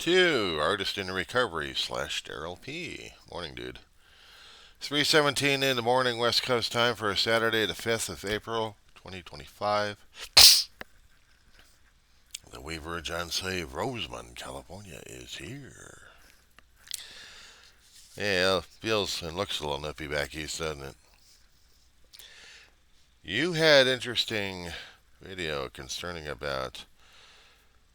to Artist in Recovery / Darryl P. Morning, dude. 3:17 in the morning, West Coast time for Saturday, the 5th of April, 2025. The Weaver John Save Rosemont, California is here. Yeah, feels and looks a little nippy back east, doesn't it? You had interesting video concerning about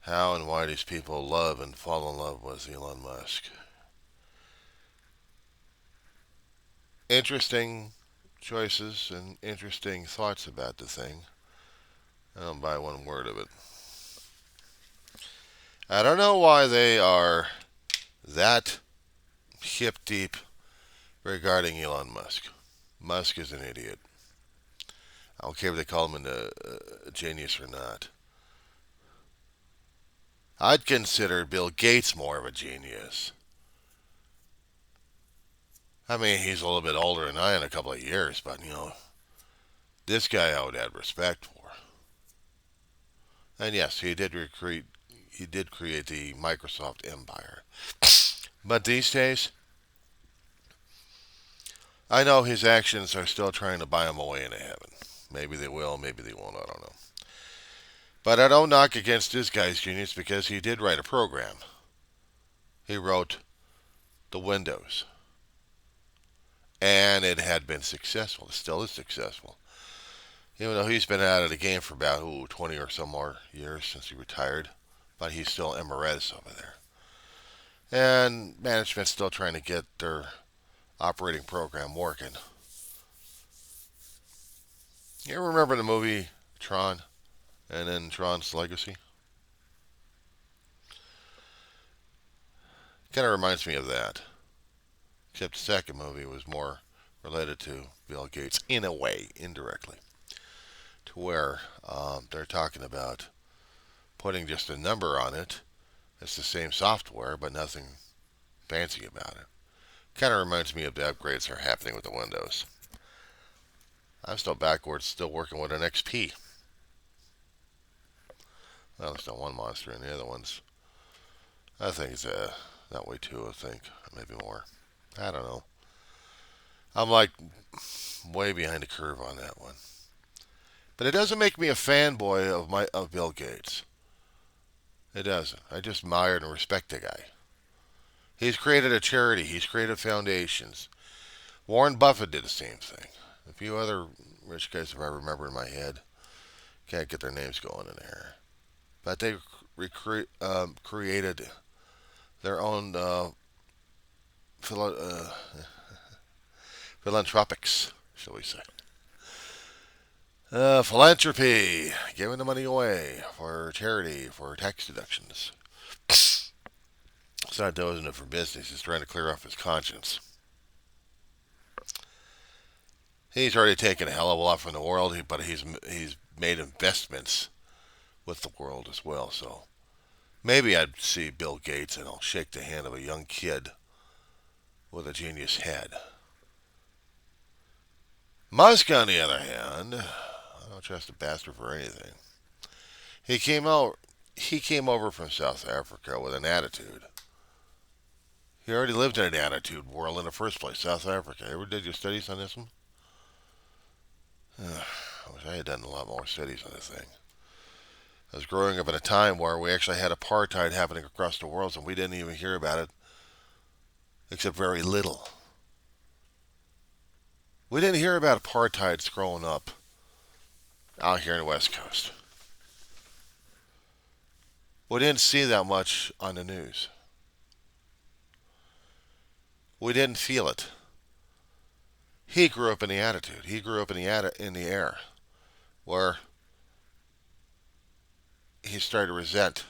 how and why these people love and fall in love with Elon Musk. Interesting choices and interesting thoughts about the thing. I don't buy one word of it. I don't know why they are that hip deep regarding Elon Musk. Musk is an idiot. I don't care if they call him a genius or not. I'd consider Bill Gates more of a genius. I mean, he's a little bit older than I in a couple of years, but this guy I would have respect for. And yes, he did create the Microsoft empire. But these days, I know his actions are still trying to buy him away into heaven. Maybe they will, maybe they won't, I don't know. But I don't knock against this guy's genius because he did write a program. He wrote the Windows. And it had been successful. It still is successful. Even though he's been out of the game for about 20 or so more years since he retired. But he's still emeritus over there. And management's still trying to get their operating program working. You ever remember the movie Tron? And then Tron's Legacy? Kind of reminds me of that. Except the second movie was more related to Bill Gates in a way, indirectly. To where they're talking about putting just a number on it. It's the same software, but nothing fancy about it. Kind of reminds me of the upgrades that are happening with the Windows. I'm still backwards, still working with an XP. Well, there's not one monster, and the other ones, I think it's that way too. I think maybe more. I don't know. I'm like way behind the curve on that one. But it doesn't make me a fanboy of Bill Gates. It doesn't. I just admire and respect the guy. He's created a charity. He's created foundations. Warren Buffett did the same thing. A few other rich guys, if I remember in my head, can't get their names going in there. But they created their own philo- uh, philanthropics, shall we say. Philanthropy, giving the money away for charity, for tax deductions. It's not doing it for business. He's trying to clear off his conscience. He's already taken a hell of a lot from the world, but he's made investments with the world as well. So maybe I'd see Bill Gates and I'll shake the hand of a young kid with a genius head. Musk, on the other hand, I don't trust a bastard for anything. He came out. He came over from South Africa with an attitude. He already lived in an attitude world in the first place, South Africa. Ever did your studies on this one? I wish I had done a lot more studies on this thing. I was growing up in a time where we actually had apartheid happening across the world, and we didn't even hear about it, except very little. We didn't hear about apartheid growing up out here in the West Coast. We didn't see that much on the news. We didn't feel it. He grew up in the attitude. He grew up in the air, where he started to resent.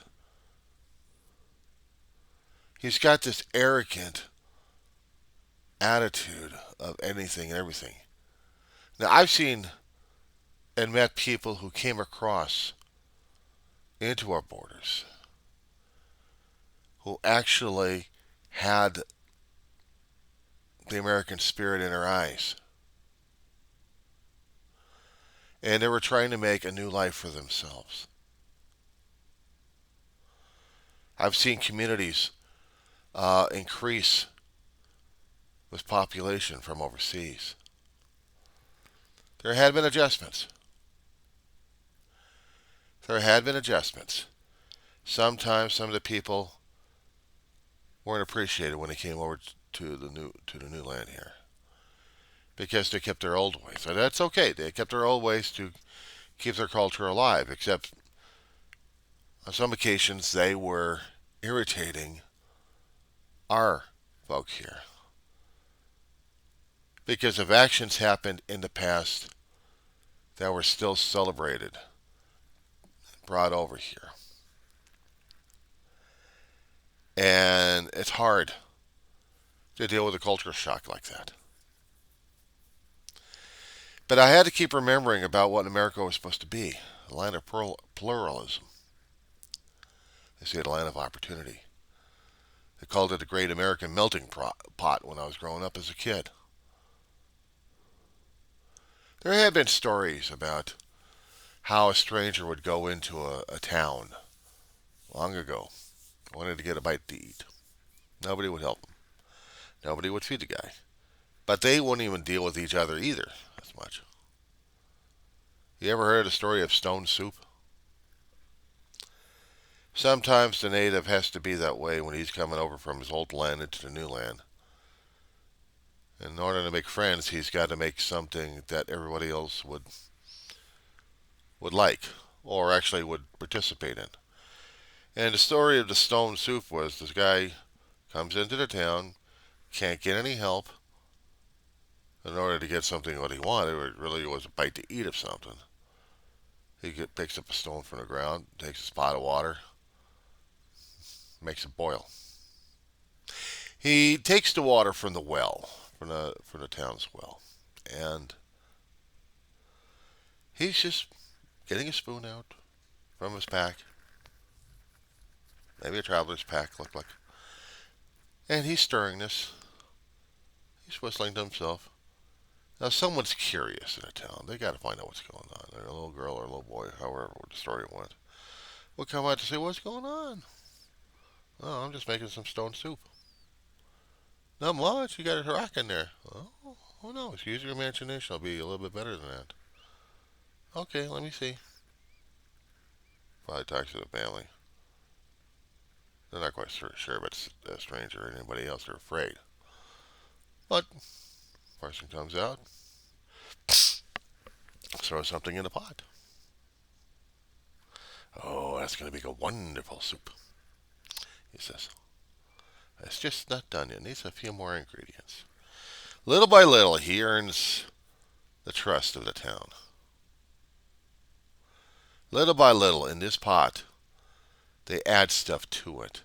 He's got this arrogant attitude of anything and everything. Now, I've seen and met people who came across into our borders who actually had the American spirit in their eyes. And they were trying to make a new life for themselves. I've seen communities increase with population from overseas. There had been adjustments. There had been adjustments. Sometimes some of the people weren't appreciated when they came over to the new land here because they kept their old ways. So that's okay. They kept their old ways to keep their culture alive. Except on some occasions they were irritating our folk here because of actions happened in the past that were still celebrated, brought over here, and it's hard to deal with a culture shock like that. But I had to keep remembering about what America was supposed to be, a land of pluralism. They say a land of opportunity. They called it the Great American Melting Pot when I was growing up as a kid. There had been stories about how a stranger would go into a town long ago, wanted to get a bite to eat. Nobody would help him. Nobody would feed the guy. But they wouldn't even deal with each other either as much. You ever heard the story of stone soup? Sometimes the native has to be that way when he's coming over from his old land into the new land. In order to make friends, he's got to make something that everybody else would like, or actually would participate in. And the story of the stone soup was this guy comes into the town, can't get any help. In order to get something what he wanted, it really was a bite to eat of something. Picks up a stone from the ground, takes a pot of water, makes it boil. He takes the water from the well, from the town's well, and he's just getting a spoon out from his pack, maybe a traveler's pack, looked like, and he's stirring this. He's whistling to himself. Now, someone's curious in a town. They got to find out what's going on. A little girl or a little boy, however the story went, will come out to say, "What's going on?" "Oh, I'm just making some stone soup." "Not much. You got a rock in there." "Oh no. Use your imagination. It'll be a little bit better than that." "Okay, let me see." Probably talks to the family. They're not quite sure if it's a stranger or anybody else. They're afraid. But person comes out, throws something in the pot. "Oh, that's going to be a wonderful soup," he says. "It's just not done yet. It needs a few more ingredients." Little by little, he earns the trust of the town. Little by little, in this pot, they add stuff to it,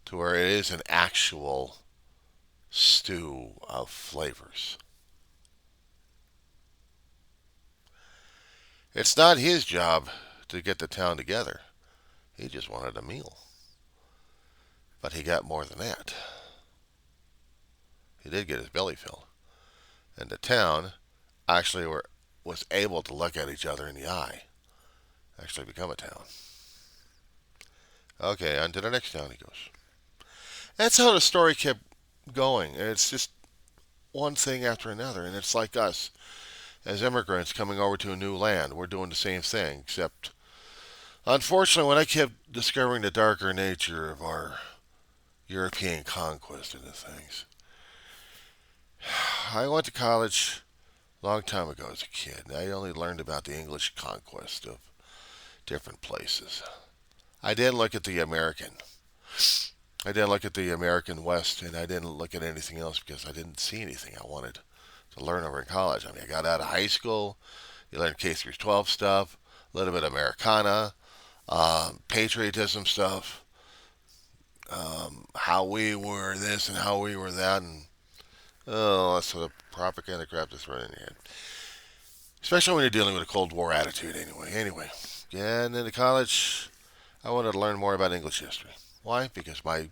to where it is an actual stew of flavors. It's not his job to get the town together. He just wanted a meal. But he got more than that. He did get his belly filled. And the town actually was able to look at each other in the eye. Actually become a town. Okay, on to the next town he goes. That's how the story kept going. And it's just one thing after another. And it's like us as immigrants coming over to a new land. We're doing the same thing, except unfortunately, when I kept discovering the darker nature of our European conquest into things, I went to college a long time ago as a kid. And I only learned about the English conquest of different places. I didn't look at the American. I didn't look at the American West, and I didn't look at anything else because I didn't see anything I wanted to learn over in college. I mean, I got out of high school. You learn K through 12 stuff, a little bit of Americana, patriotism stuff, how we were this and how we were that, and oh, that's sort of propaganda crap to throw in your head. Especially when you're dealing with a Cold War attitude, anyway. Getting into college, I wanted to learn more about English history. Why? Because my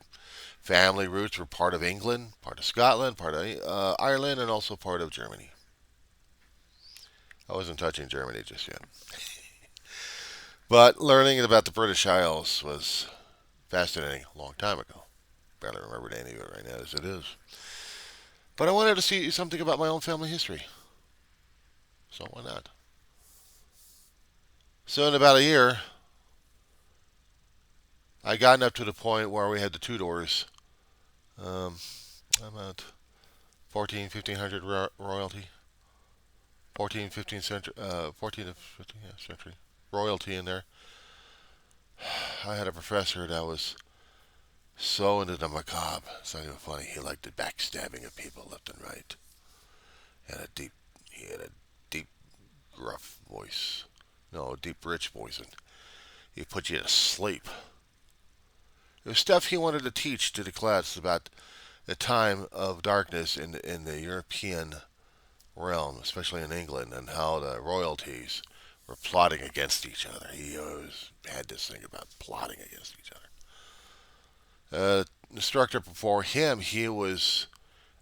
family roots were part of England, part of Scotland, part of Ireland, and also part of Germany. I wasn't touching Germany just yet. But learning about the British Isles was Fascinating. A long time ago. Barely remember any of it right now as it is. But I wanted to see something about my own family history. So why not? So in about a year, I gotten up to the point where we had the two doors. Um, I'm at 14, 1500 royalty. 14, 15 century, 14 to 15 yeah, century royalty in there. I had a professor that was so into the macabre. It's not even funny. He liked the backstabbing of people left and right. He had a deep, gruff voice. No, deep, rich voice, and he put you to sleep. It was stuff he wanted to teach to the class about the time of darkness in the European realm, especially in England, and how the royalties were plotting against each other. He always had this thing about plotting against each other. Instructor before him, he was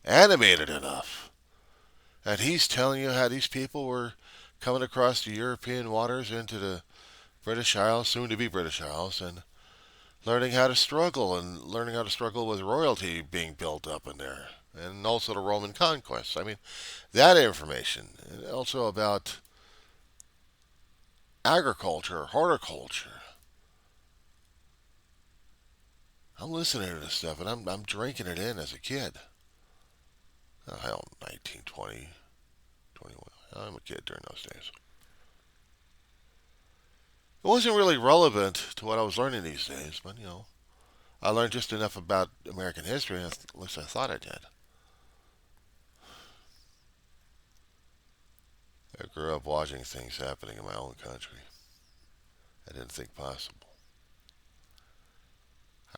animated enough, and he's telling you how these people were coming across the European waters into the British Isles, soon to be British Isles, and learning how to struggle with royalty being built up in there, and also the Roman conquest. I mean, that information, and also about agriculture, horticulture. I'm listening to this stuff, and I'm drinking it in as a kid. Oh, hell, 19, 20, 21. I'm a kid during those days. It wasn't really relevant to what I was learning these days, but I learned just enough about American history, at least I thought I did. I grew up watching things happening in my own country I didn't think possible.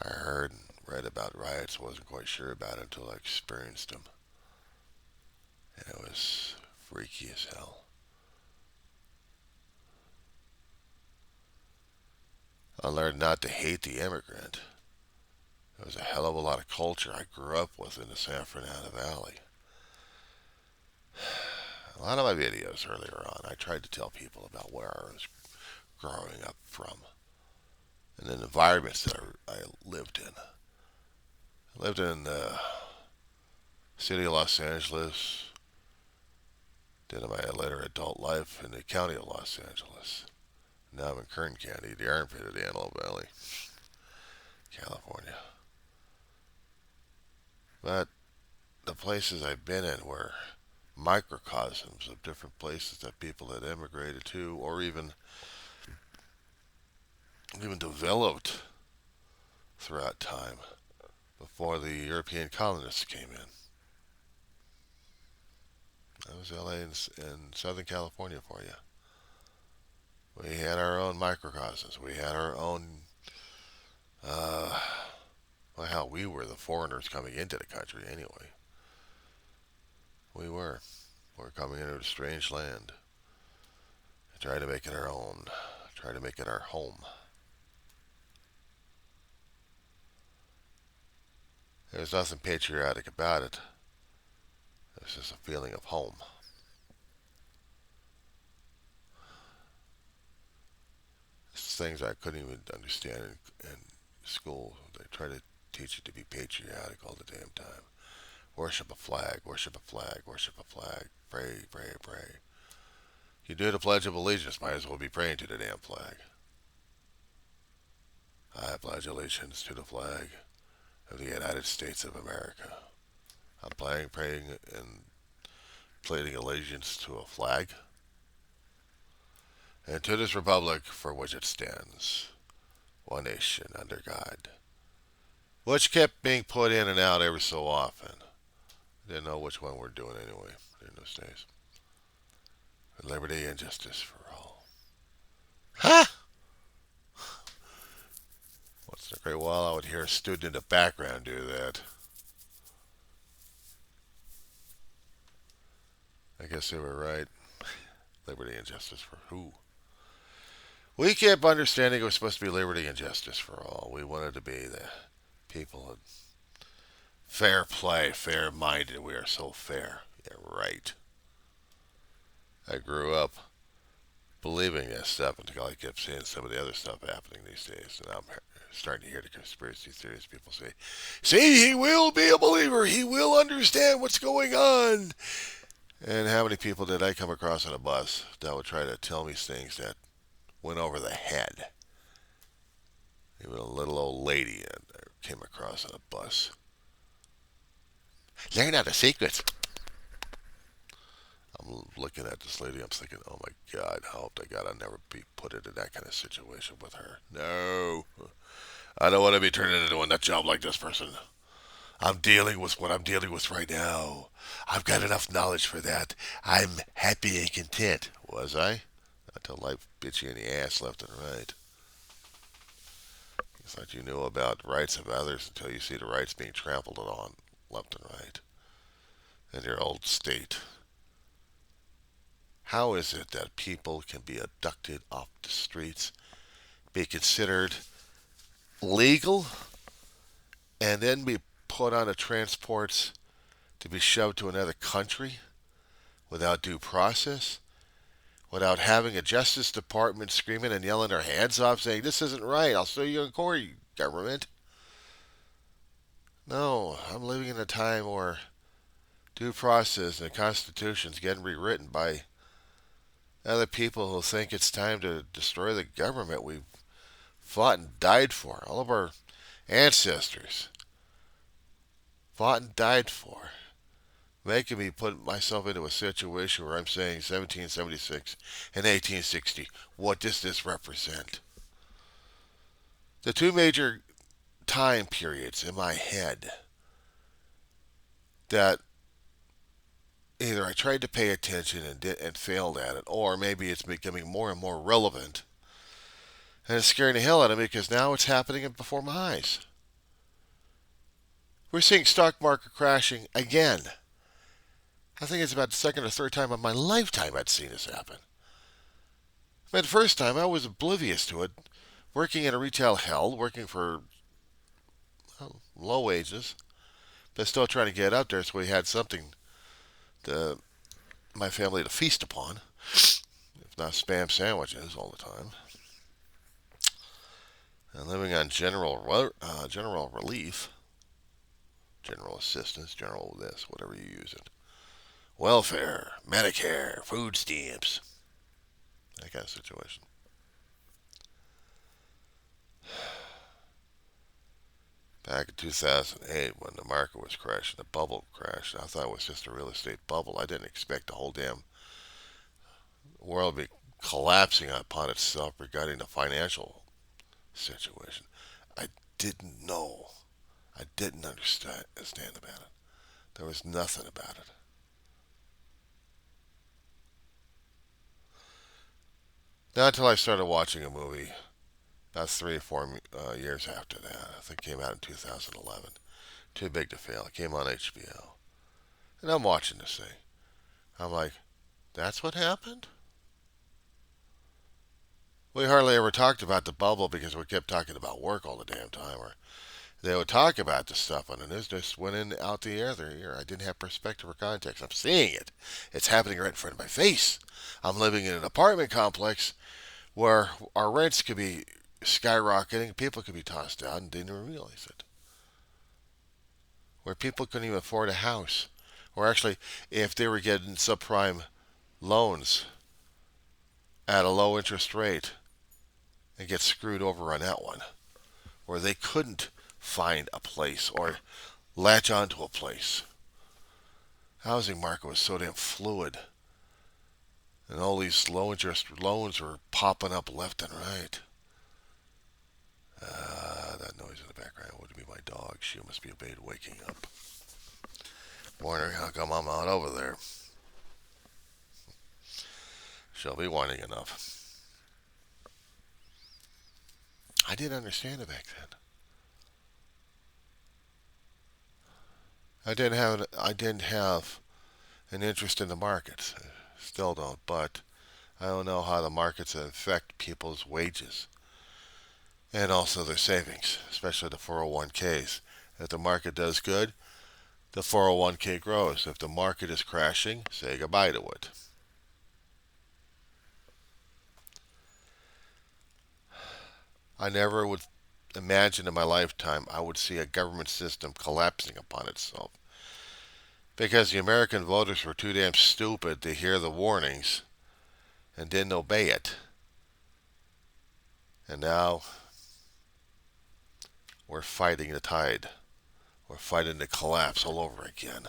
I heard and read about riots, wasn't quite sure about it until I experienced them. And it was freaky as hell. I learned not to hate the immigrant. There was a hell of a lot of culture I grew up with in the San Fernando Valley. A lot of my videos earlier on, I tried to tell people about where I was growing up from and the environments that I lived in. I lived in the city of Los Angeles, then in my later adult life in the county of Los Angeles. Now I'm in Kern County, the armpit of the Antelope Valley, California. But the places I've been in were microcosms of different places that people had immigrated to or even developed throughout time before the European colonists came in. That was LA in Southern California for you. We had our own microcosms. We had our own, well, hell, we were the foreigners coming into the country anyway. We were. We were coming into a strange land. Trying to make it our own. Trying to make it our home. There's nothing patriotic about it. It's just a feeling of home. It's things I couldn't even understand in school. They try to teach you to be patriotic all the damn time. Worship a flag, worship a flag, worship a flag. Pray, pray, pray. You do the Pledge of Allegiance, might as well be praying to the damn flag. I pledge allegiance to the flag of the United States of America. I'm praying, and pleading allegiance to a flag and to this republic for which it stands, one nation under God, which kept being put in and out every so often. Didn't know which one we're doing anyway in those days. Liberty and justice for all. Ha! Once in a great while, I would hear a student in the background do that. I guess they were right. Liberty and justice for who? We kept understanding it was supposed to be liberty and justice for all. We wanted to be the people of fair play, fair minded. We are so fair. Yeah, right. I grew up believing this stuff until I kept seeing some of the other stuff happening these days. And starting to hear the conspiracy theories. People say, see, he will be a believer. He will understand what's going on. And how many people did I come across on a bus that would try to tell me things that went over the head? Even a little old lady I came across on a bus. Learn all the secrets. I'm looking at this lady. I'm thinking, oh my God, I hope to God I'll never be put into that kind of situation with her. No. I don't want to be turned into a nut job like this person. I'm dealing with what I'm dealing with right now. I've got enough knowledge for that. I'm happy and content. Was I? Until life bit you in the ass left and right. You thought you knew about rights of others until you see the rights being trampled on left and right in your old state. How is it that people can be abducted off the streets, be considered legal, and then be put on a transports to be shoved to another country without due process, without having a Justice Department screaming and yelling their hands off saying, this isn't right, I'll sue you in court, you government? No, I'm living in a time where due process and the Constitution's getting rewritten by other people who think it's time to destroy the government we fought and died for. All of our ancestors fought and died for. Making me put myself into a situation where I'm saying 1776 and 1860. What does this represent? The two major time periods in my head that either I tried to pay attention and failed at it, or maybe it's becoming more and more relevant. And it's scaring the hell out of me because now it's happening before my eyes. We're seeing stock market crashing again. I think it's about the second or third time in my lifetime I'd seen this happen. I mean, the first time I was oblivious to it, working in a retail hell, working for low wages, but still trying to get up there so we had something to my family to feast upon, if not spam sandwiches all the time. And living on general relief, general assistance, general this, whatever you use it. Welfare, Medicare, food stamps, that kind of situation. Back in 2008, when the market was crashing, the bubble crashed, I thought it was just a real estate bubble. I didn't expect the whole damn world to be collapsing upon itself regarding the financial situation. I didn't know. I didn't understand about it. There was nothing about it. Not until I started watching a movie about 3 or 4 years after that. I think it came out in 2011. Too Big to Fail. It came on HBO. And I'm watching this thing. I'm like, that's what happened? We hardly ever talked about the bubble because we kept talking about work all the damn time. Or they would talk about this stuff on the news, just went in out the other ear. I didn't have perspective or context. I'm seeing it. It's happening right in front of my face. I'm living in an apartment complex where our rents could be skyrocketing, people could be tossed out and didn't even realize it. Where people couldn't even afford a house. Or actually, if they were getting subprime loans at a low interest rate and get screwed over on that one. Where they couldn't find a place or latch onto a place. Housing market was so damn fluid. And all these low interest loans were popping up left and right. That noise in the background would be my dog. She must be waking up. Wondering how come I'm not over there. She'll be whining enough. I didn't understand it back then. I didn't have an interest in the markets. Still don't, but I don't know how the markets affect people's wages and also their savings, especially the 401ks. If the market does good, the 401k grows. If the market is crashing, say goodbye to it. I never would imagine in my lifetime I would see a government system collapsing upon itself. Because the American voters were too damn stupid to hear the warnings and didn't obey it. And now we're fighting the tide. We're fighting the collapse all over again.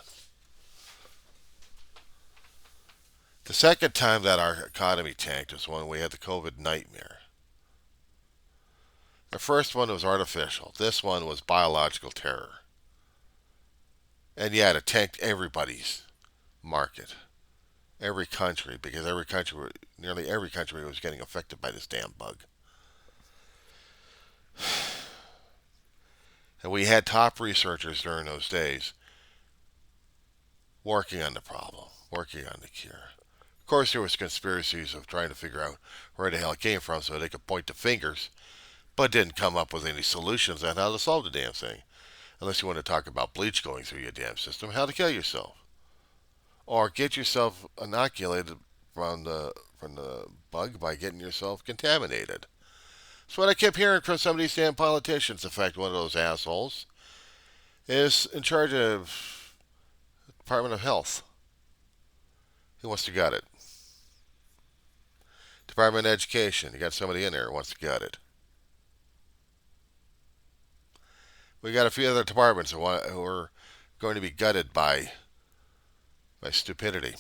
The second time that our economy tanked was when we had the COVID nightmare. The first one was artificial. This one was biological terror. And yet it tanked everybody's market. Every country, because nearly every country was getting affected by this damn bug. And we had top researchers during those days working on the problem, working on the cure. Of course, there was conspiracies of trying to figure out where the hell it came from so they could point the fingers, but didn't come up with any solutions on how to solve the damn thing. Unless you want to talk about bleach going through your damn system, how to kill yourself. Or get yourself inoculated from the bug by getting yourself contaminated. That's what I kept hearing from some of these damn politicians. In fact, one of those assholes is in charge of the Department of Health. He wants to gut it. Department of Education. You got somebody in there who wants to gut it. We got a few other departments who are going to be gutted by stupidity.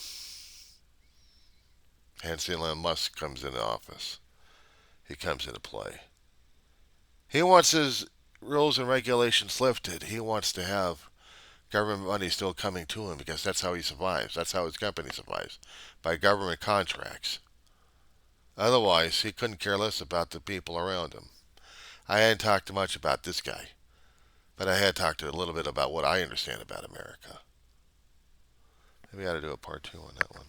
Hence, Elon Musk comes into office. He comes into play. He wants his rules and regulations lifted. He wants to have government money still coming to him because that's how he survives. That's how his company survives, by government contracts. Otherwise, he couldn't care less about the people around him. I hadn't talked much about this guy, but I had talked a little bit about what I understand about America. Maybe I ought to do a part 2 on that one.